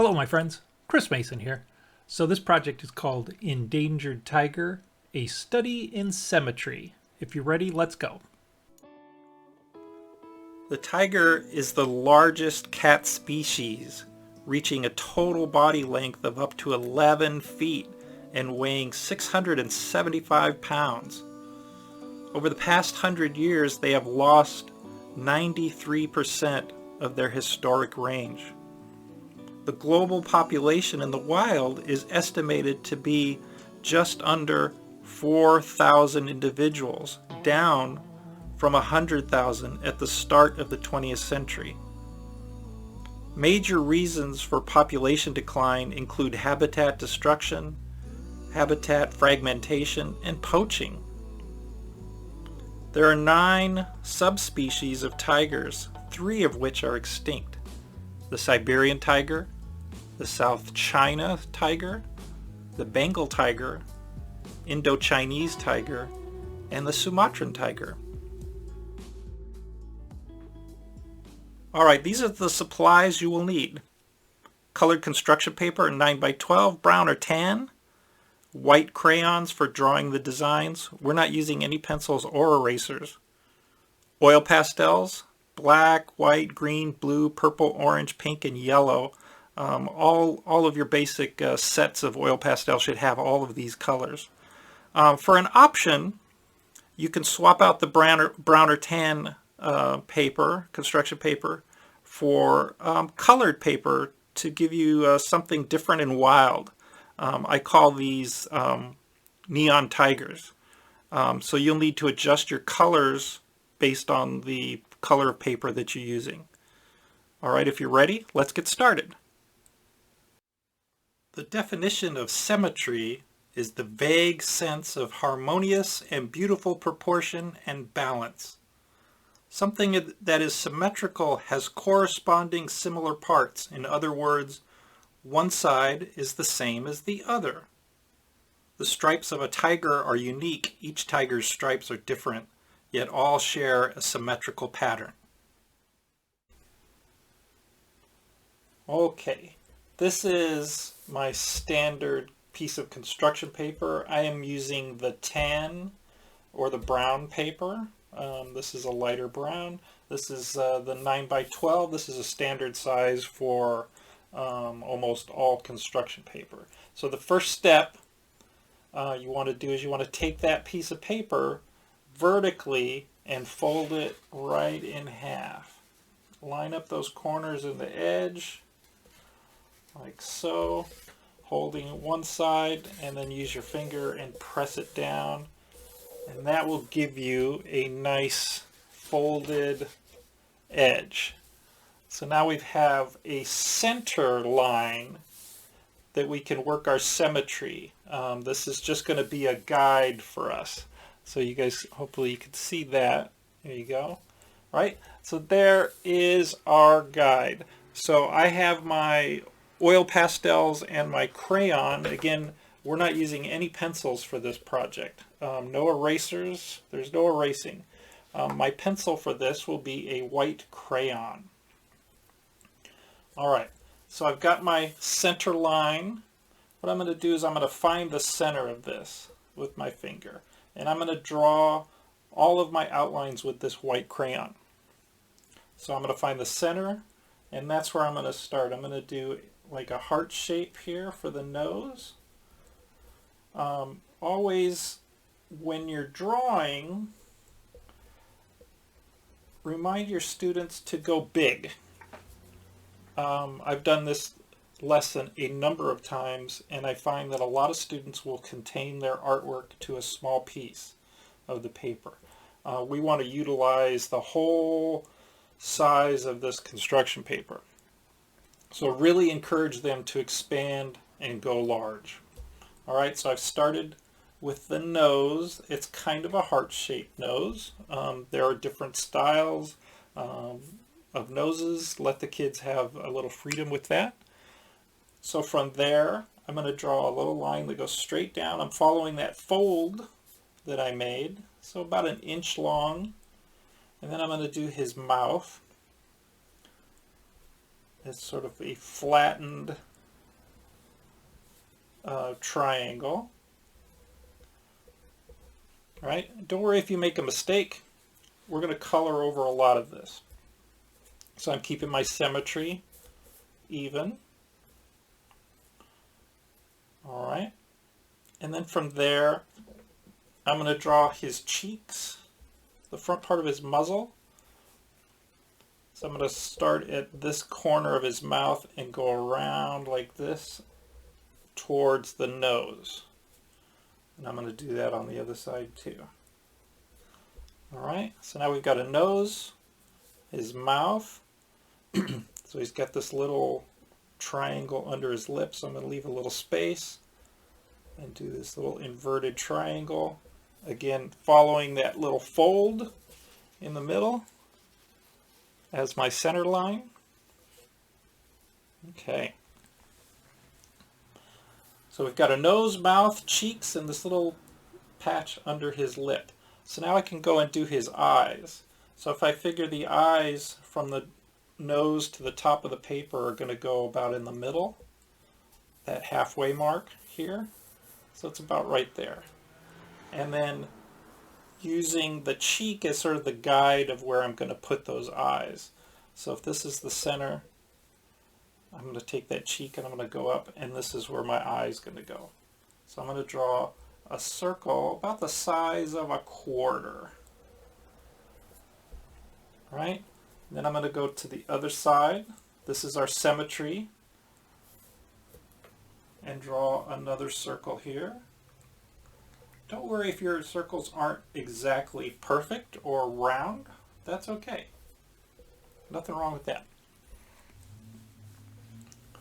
Hello my friends, Chris Mason here. So this project is called Endangered Tiger, a study in symmetry. If you're ready, let's go. The tiger is the largest cat species, reaching a total body length of up to 11 feet and weighing 675 pounds. Over the past 100 years, they have lost 93% of their historic range. The global population in the wild is estimated to be just under 4,000 individuals, down from 100,000 at the start of the 20th century. Major reasons for population decline include habitat destruction, habitat fragmentation, and poaching. There are 9 subspecies of tigers, 3 of which are extinct: the Siberian tiger, the South China tiger, the Bengal tiger, Indo-Chinese tiger, and the Sumatran tiger. Alright, these are the supplies you will need. Colored construction paper in 9x12, brown or tan. White crayons for drawing the designs. We're not using any pencils or erasers. Oil pastels, black, white, green, blue, purple, orange, pink, and yellow. All of your basic sets of oil pastels should have all of these colors. For an option, you can swap out the brown or tan paper, construction paper, for colored paper to give you something different and wild. I call these neon tigers. So you'll need to adjust your colors based on the color of paper that you're using. Alright, if you're ready, let's get started. The definition of symmetry is the vague sense of harmonious and beautiful proportion and balance. Something that is symmetrical has corresponding similar parts. In other words, one side is the same as the other. The stripes of a tiger are unique. Each tiger's stripes are different, yet all share a symmetrical pattern. Okay, this is my standard piece of construction paper. I am using the tan or the brown paper. This is a lighter brown. This is the 9x12. This is a standard size for almost all construction paper. So the first step you want to do is you want to take that piece of paper vertically and fold it right in half. Line up those corners in the edge like so, holding one side, and then use your finger and press it down, and that will give you a nice folded edge. So now we have a center line that we can work our symmetry. This is just going to be a guide for us. So you guys, hopefully you can see that. There you go. Right? So there is our guide. So I have my oil pastels and my crayon. Again, we're not using any pencils for this project. No erasers. There's no erasing. My pencil for this will be a white crayon. Alright, so I've got my center line. What I'm going to do is I'm going to find the center of this with my finger. And I'm going to draw all of my outlines with this white crayon. So I'm going to find the center, and that's where I'm going to start. I'm going to do like a heart shape here for the nose. Always, when you're drawing, remind your students to go big. I've done this lesson a number of times, and I find that a lot of students will contain their artwork to a small piece of the paper. We want to utilize the whole size of this construction paper. So really encourage them to expand and go large. Alright, so I've started with the nose. It's kind of a heart-shaped nose. There are different styles of noses. Let the kids have a little freedom with that. So from there, I'm going to draw a little line that goes straight down. I'm following that fold that I made, so about 1 inch long. And then I'm going to do his mouth. It's sort of a flattened triangle. Right? Don't worry if you make a mistake. We're going to color over a lot of this. So I'm keeping my symmetry even. All right. And then from there, I'm going to draw his cheeks, the front part of his muzzle. So I'm going to start at this corner of his mouth and go around like this towards the nose. And I'm going to do that on the other side too. All right, so now we've got a nose, his mouth. So he's got this little triangle under his lips. So I'm going to leave a little space and do this little inverted triangle. Again, following that little fold in the middle as my center line. Okay. So we've got a nose, mouth, cheeks, and this little patch under his lip. So now I can go and do his eyes. So if I figure the eyes from the nose to the top of the paper are going to go about in the middle, that halfway mark here. So it's about right there. And then using the cheek as sort of the guide of where I'm going to put those eyes. So if this is the center, I'm going to take that cheek and I'm going to go up, and this is where my eye is going to go. So I'm going to draw a circle about the size of a quarter. Right? Then I'm going to go to the other side. This is our symmetry. And draw another circle here. Don't worry if your circles aren't exactly perfect or round. That's okay. Nothing wrong with that.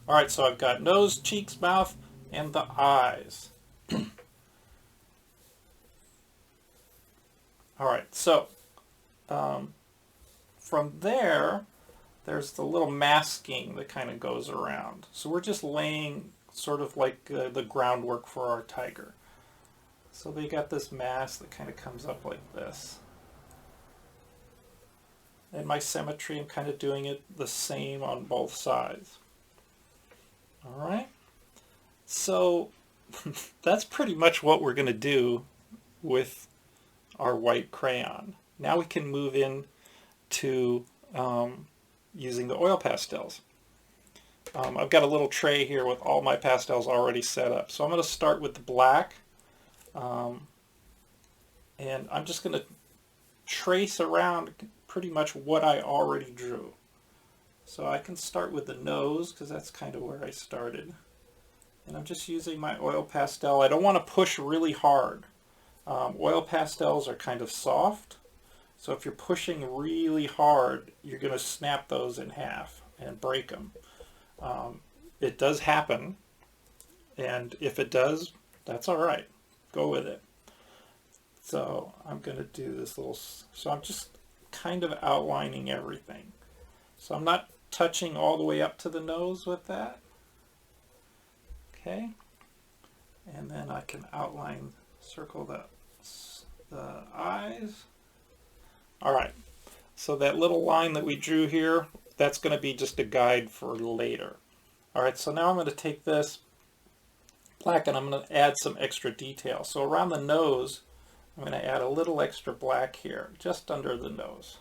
All right, so I've got nose, cheeks, mouth, and the eyes. All right, so from there, there's the little masking that kind of goes around. So we're just laying sort of like the groundwork for our tiger. So they got this mask that kind of comes up like this. And my symmetry, I'm kind of doing it the same on both sides. All right. So that's pretty much what we're going to do with our white crayon. Now we can move in to using the oil pastels. I've got a little tray here with all my pastels already set up. So I'm going to start with the black. And I'm just going to trace around pretty much what I already drew. So I can start with the nose because that's kind of where I started. And I'm just using my oil pastel. I don't want to push really hard. Oil pastels are kind of soft. So if you're pushing really hard, you're going to snap those in half and break them. It does happen. And if it does, that's all right. Go with it. So I'm going to do this little, so I'm just kind of outlining everything. So I'm not touching all the way up to the nose with that. Okay. And then I can outline, circle the eyes. All right. So that little line that we drew here, that's going to be just a guide for later. All right. So now I'm going to take this black and I'm going to add some extra detail. So around the nose, I'm going to add a little extra black here, just under the nose.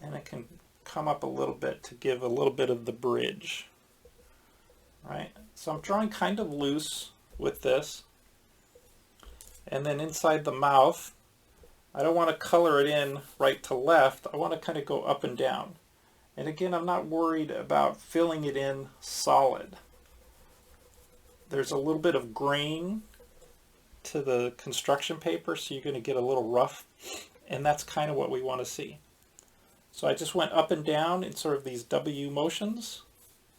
And it can come up a little bit to give a little bit of the bridge. Right? So I'm drawing kind of loose with this. And then inside the mouth, I don't want to color it in right to left. I want to kind of go up and down. And again, I'm not worried about filling it in solid. There's a little bit of grain to the construction paper, so you're going to get a little rough. And that's kind of what we want to see. So I just went up and down in sort of these W motions.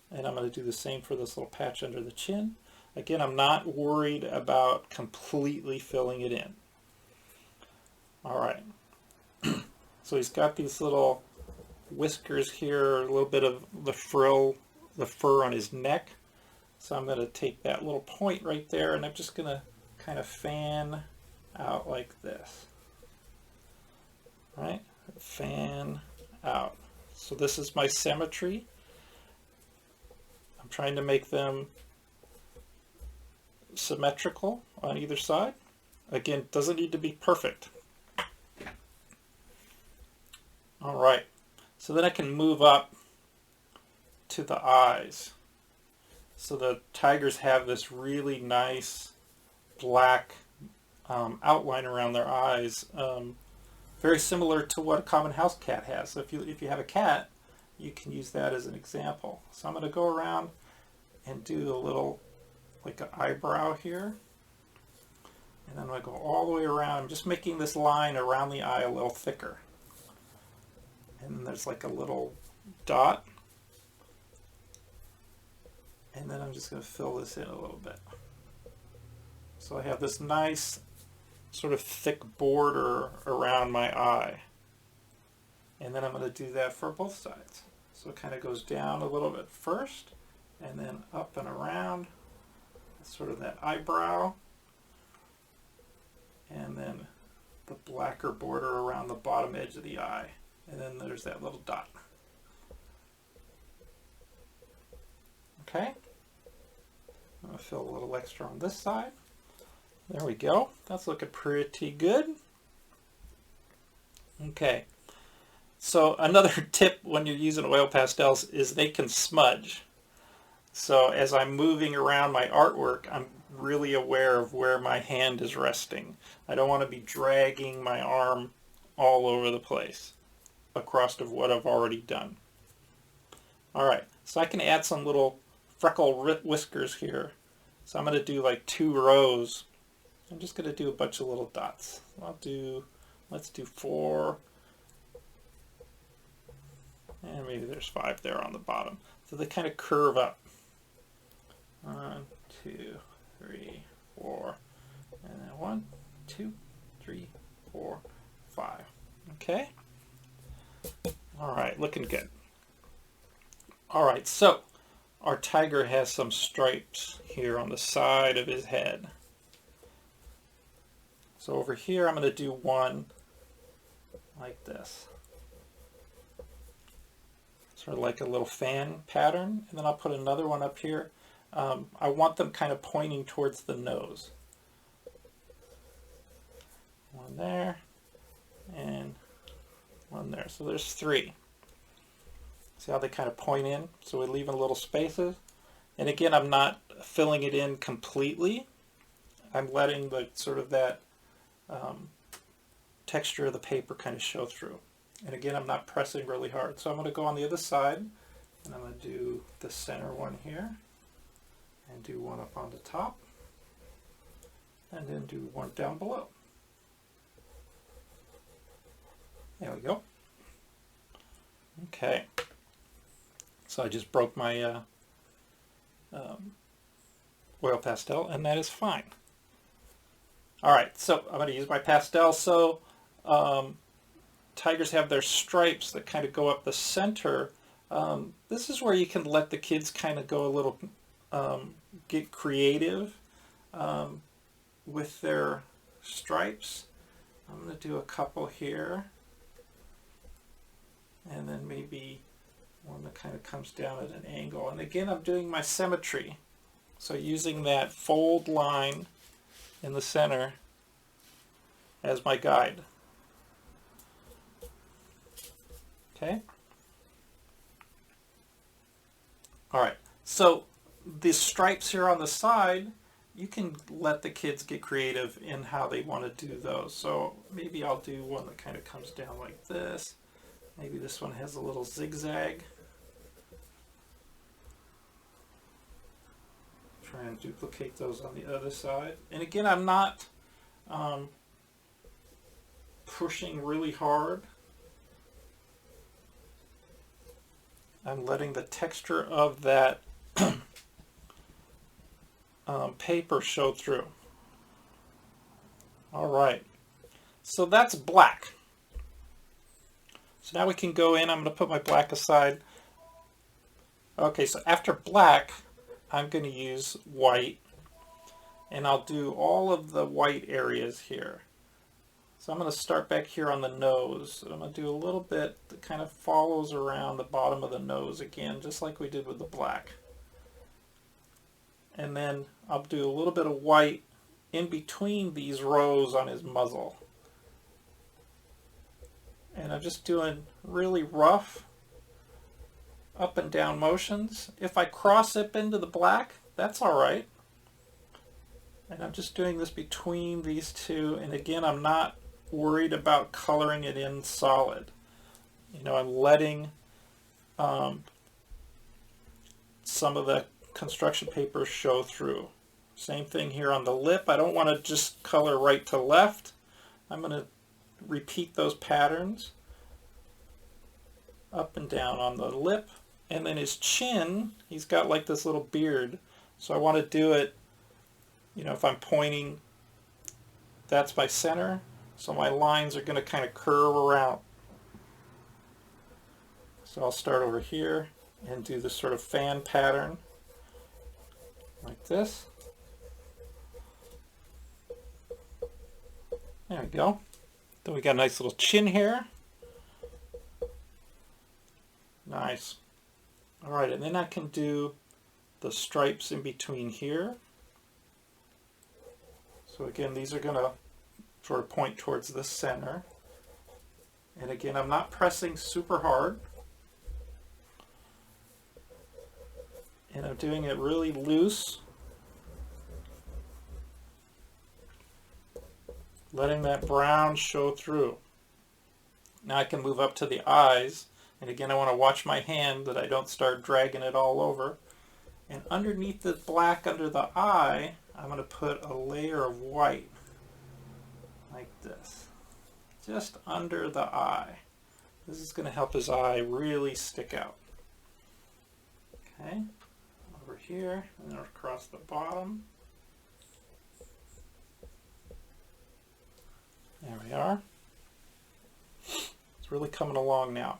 And I'm going to do the same for this little patch under the chin. Again, I'm not worried about completely filling it in. All right. So he's got these little whiskers here, a little bit of the frill, the fur on his neck. So I'm going to take that little point right there and I'm just going to kind of fan out like this. Right? Fan out. So this is my symmetry. I'm trying to make them symmetrical on either side. Again, it doesn't need to be perfect. All right, so then I can move up to the eyes. So the tigers have this really nice black outline around their eyes, very similar to what a common house cat has. So if you have a cat, you can use that as an example. So I'm going to go around and do a little, like an eyebrow here. And then I'm going to go all the way around. I'm just making this line around the eye a little thicker. And then there's like a little dot. And then I'm just going to fill this in a little bit. So I have this nice sort of thick border around my eye. And then I'm going to do that for both sides. So it kind of goes down a little bit first, and then up and around. That's sort of that eyebrow. And then the blacker border around the bottom edge of the eye. And then there's that little dot. Okay. I'm going to fill a little extra on this side. There we go. That's looking pretty good. Okay. So another tip when you're using oil pastels is they can smudge. So as I'm moving around my artwork, I'm really aware of where my hand is resting. I don't want to be dragging my arm all over the place across of what I've already done. All right, so I can add some little freckle whiskers here. So I'm going to do like 2 rows. I'm just going to do a bunch of little dots. Let's do 4. And maybe there's 5 there on the bottom. So they kind of curve up. 1, 2, 3, 4. And then 1, 2, 3, 4, 5. Okay. All right, looking good. All right, so our tiger has some stripes here on the side of his head. So over here, I'm going to do one like this. Sort of like a little fan pattern. And then I'll put another one up here. I want them kind of pointing towards the nose. One there, and one there. So there's 3. See how they kind of point in? So we're leaving little spaces. And again, I'm not filling it in completely. I'm letting the sort of that texture of the paper kind of show through. And again, I'm not pressing really hard. So I'm going to go on the other side, and I'm going to do the center one here, and do one up on the top, and then do one down below. There we go. Okay. So I just broke my oil pastel, and that is fine. All right, so I'm going to use my pastel. So tigers have their stripes that kind of go up the center. This is where you can let the kids kind of go a little, get creative with their stripes. I'm going to do a couple here, and then maybe one that kind of comes down at an angle. And again, I'm doing my symmetry. So using that fold line in the center as my guide. Okay. All right. So the stripes here on the side, you can let the kids get creative in how they want to do those. So maybe I'll do one that kind of comes down like this. Maybe this one has a little zigzag. Try and duplicate those on the other side. And again, I'm not pushing really hard. I'm letting the texture of that paper show through. All right, so that's black. So now we can go in. I'm going to put my black aside. Okay, so after black, I'm going to use white, and I'll do all of the white areas here. So I'm going to start back here on the nose. I'm going to do a little bit that kind of follows around the bottom of the nose again, just like we did with the black. and then I'll do a little bit of white in between these rows on his muzzle. And I'm just doing really rough up and down motions. If I cross it into the black, that's all right. And I'm just doing this between these two, and again, I'm not worried about coloring it in solid. You know, I'm letting some of the construction paper show through. Same thing here on the lip. I don't want to just color right to left. I'm going to repeat those patterns up and down on the lip. And then his chin, he's got like this little beard. So I want to do it, you know, if I'm pointing, that's my center. So my lines are going to kind of curve around. So I'll start over here and do this sort of fan pattern like this. There we go. Then we got a nice little chin hair. Nice. All right, and then I can do the stripes in between here. So again, these are going to sort of point towards the center. And again, I'm not pressing super hard. And I'm doing it really loose, letting that brown show through. Now I can move up to the eyes, and again I want to watch my hand that I don't start dragging it all over. And underneath the black under the eye, I'm going to put a layer of white, like this, just under the eye. This is going to help his eye really stick out. Okay. Over here and then across the bottom. There we are. It's really coming along now.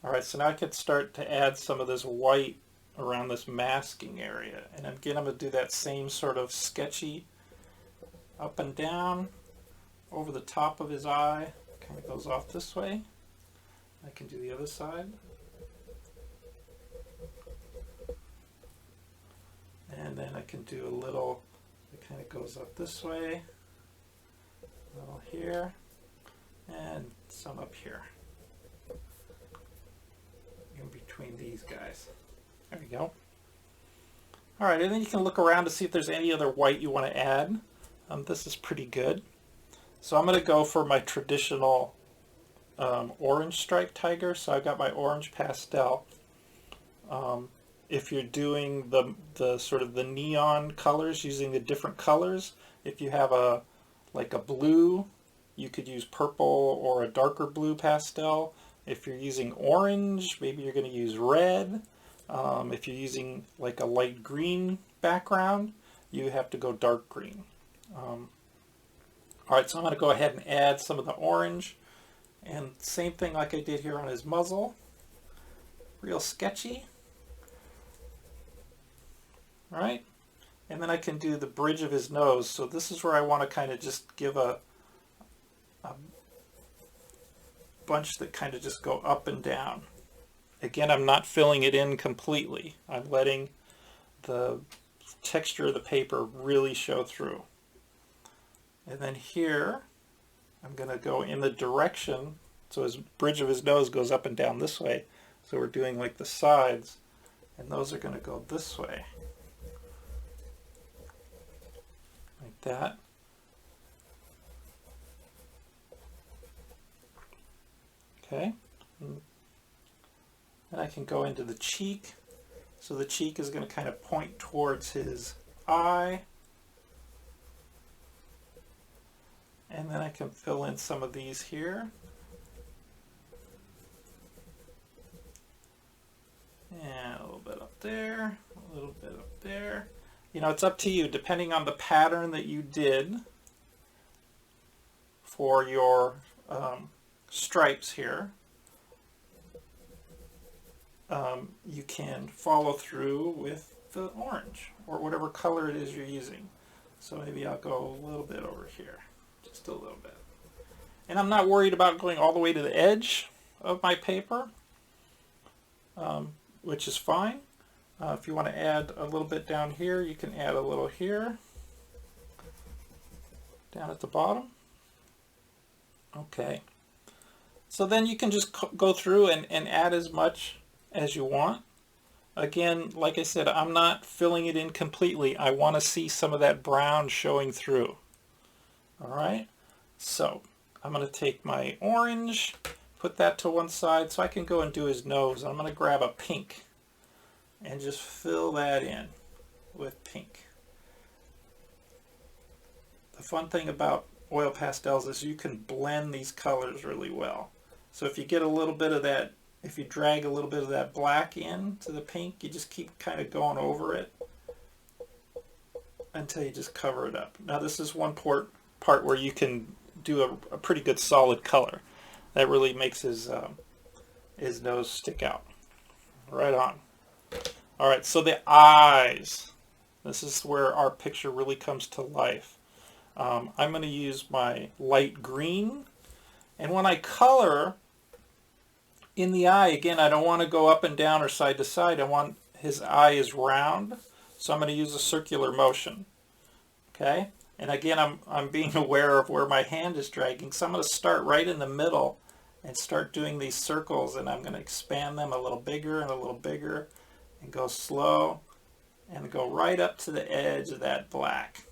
Alright, so now I can start to add some of this white around this masking area. And again, I'm going to do that same sort of sketchy up and down over the top of his eye. Kind of goes off this way. I can do the other side. And then I can do a little, it kind of goes up this way, a little here, and some up here, in between these guys. There we go. All right, and then you can look around to see if there's any other white you want to add. This is pretty good. So I'm going to go for my traditional orange striped tiger. So I've got my orange pastel. If you're doing the sort of the neon colors, using the different colors, if you have like a blue, you could use purple or a darker blue pastel. If you're using orange, maybe you're going to use red. If you're using like a light green background, you have to go dark green. Alright, so I'm going to go ahead and add some of the orange. And same thing like I did here on his muzzle. Real sketchy. Right? And then I can do the bridge of his nose. So this is where I want to kind of just give a bunch that kind of just go up and down. Again, I'm not filling it in completely. I'm letting the texture of the paper really show through. And then here, I'm going to go in the direction, so his bridge of his nose goes up and down this way. So we're doing like the sides, and those are going to go this way. Like that. Okay. And I can go into the cheek. So the cheek is going to kind of point towards his eye. And then I can fill in some of these here. And a little bit up there, a little bit up there. You know, it's up to you, depending on the pattern that you did for your stripes here. You can follow through with the orange or whatever color it is you're using. So maybe I'll go a little bit over here, just a little bit. And I'm not worried about going all the way to the edge of my paper, which is fine. If you want to add a little bit down here, you can add a little here, down at the bottom. Okay. So then you can just go through and add as much as you want. Again, like I said, I'm not filling it in completely. I want to see some of that brown showing through. All right. So I'm going to take my orange, put that to one side so I can go and do his nose. I'm going to grab a pink and just fill that in with pink. The fun thing about oil pastels is you can blend these colors really well. So if you get a little bit of that, if you drag a little bit of that black in to the pink, you just keep kind of going over it until you just cover it up. Now this is one part where you can do a pretty good solid color. That really makes his nose stick out. Right on. All right, so the eyes. This is where our picture really comes to life. I'm going to use my light green. And when I color in the eye, again, I don't want to go up and down or side to side. I want his eye is round. So I'm going to use a circular motion. Okay? And again, I'm being aware of where my hand is dragging. So I'm going to start right in the middle and start doing these circles. And I'm going to expand them a little bigger and a little bigger. And go slow and go right up to the edge of that black.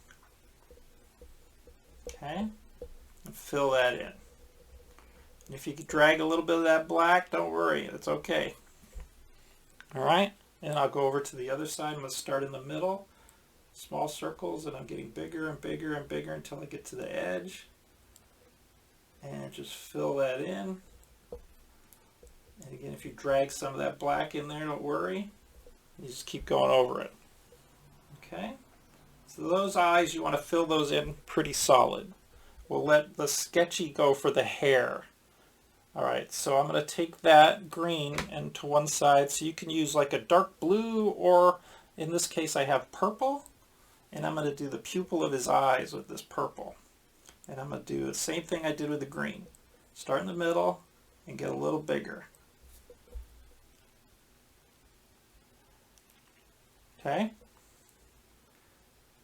Okay, and fill that in. And if you drag a little bit of that black, don't worry, it's okay. All right, and I'll go over to the other side. I'm going to start in the middle, small circles, and I'm getting bigger and bigger and bigger until I get to the edge. And just fill that in. And again, if you drag some of that black in there, don't worry. You just keep going over it. Okay, so those eyes, you want to fill those in pretty solid. We'll let the sketchy go for the hair. All right, so I'm going to take that green and to one side, so you can use like a dark blue, or in this case I have purple, and I'm going to do the pupil of his eyes with this purple. And I'm going to do the same thing I did with the green. Start in the middle and get a little bigger. Okay,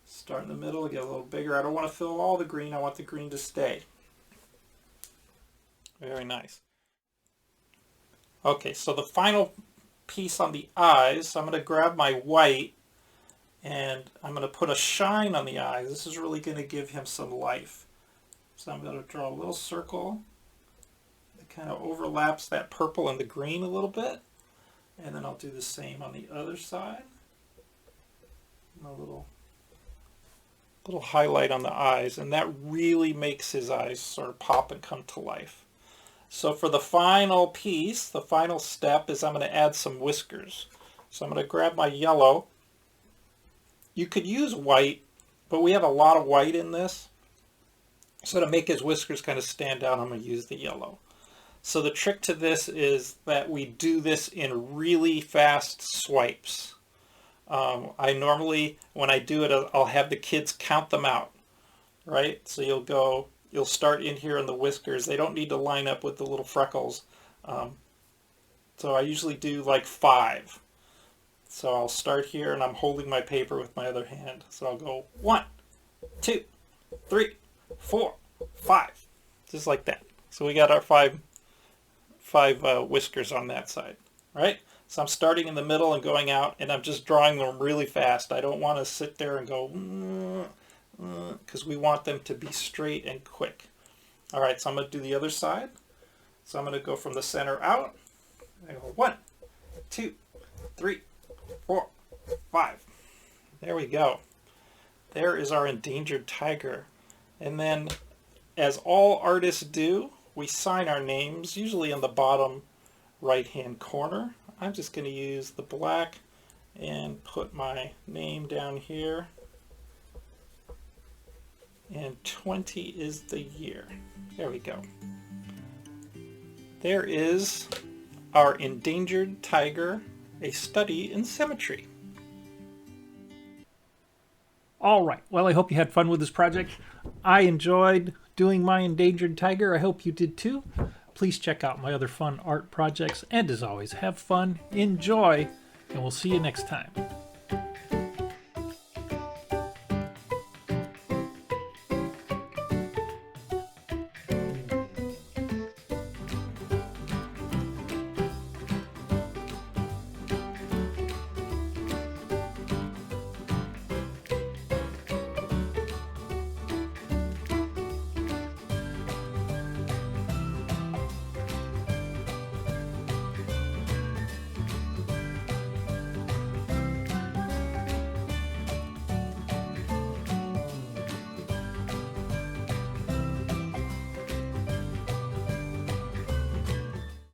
start in the middle, get a little bigger. I don't want to fill all the green, I want the green to stay. Very nice. Okay, so the final piece on the eyes, I'm going to grab my white and I'm going to put a shine on the eyes. This is really going to give him some life. So I'm going to draw a little circle that kind of overlaps that purple and the green a little bit. And then I'll do the same on the other side. A little highlight on the eyes, and that really makes his eyes sort of pop and come to life. So for the final piece, the final step is I'm going to add some whiskers. So I'm going to grab my yellow. You could use white, but we have a lot of white in this. So to make his whiskers kind of stand out, I'm going to use the yellow. So the trick to this is that we do this in really fast swipes. I normally, when I do it, I'll have the kids count them out, right? So you'll start in here in the whiskers. They don't need to line up with the little freckles. So I usually do like 5. So I'll start here and I'm holding my paper with my other hand. So I'll go 1, 2, 3, 4, 5, just like that. So we got our five whiskers on that side, right? So I'm starting in the middle and going out, and I'm just drawing them really fast. I don't want to sit there and go, because we want them to be straight and quick. All right, so I'm going to do the other side. So I'm going to go from the center out. I go 1, 2, 3, 4, 5. There we go. There is our endangered tiger. And then, as all artists do, we sign our names, usually in the bottom right-hand corner. I'm just going to use the black and put my name down here. And 20 is the year. There we go. There is our endangered tiger, a study in symmetry. All right. Well, I hope you had fun with this project. I enjoyed doing my endangered tiger. I hope you did too. Please check out my other fun art projects. And as always, have fun, enjoy, and we'll see you next time.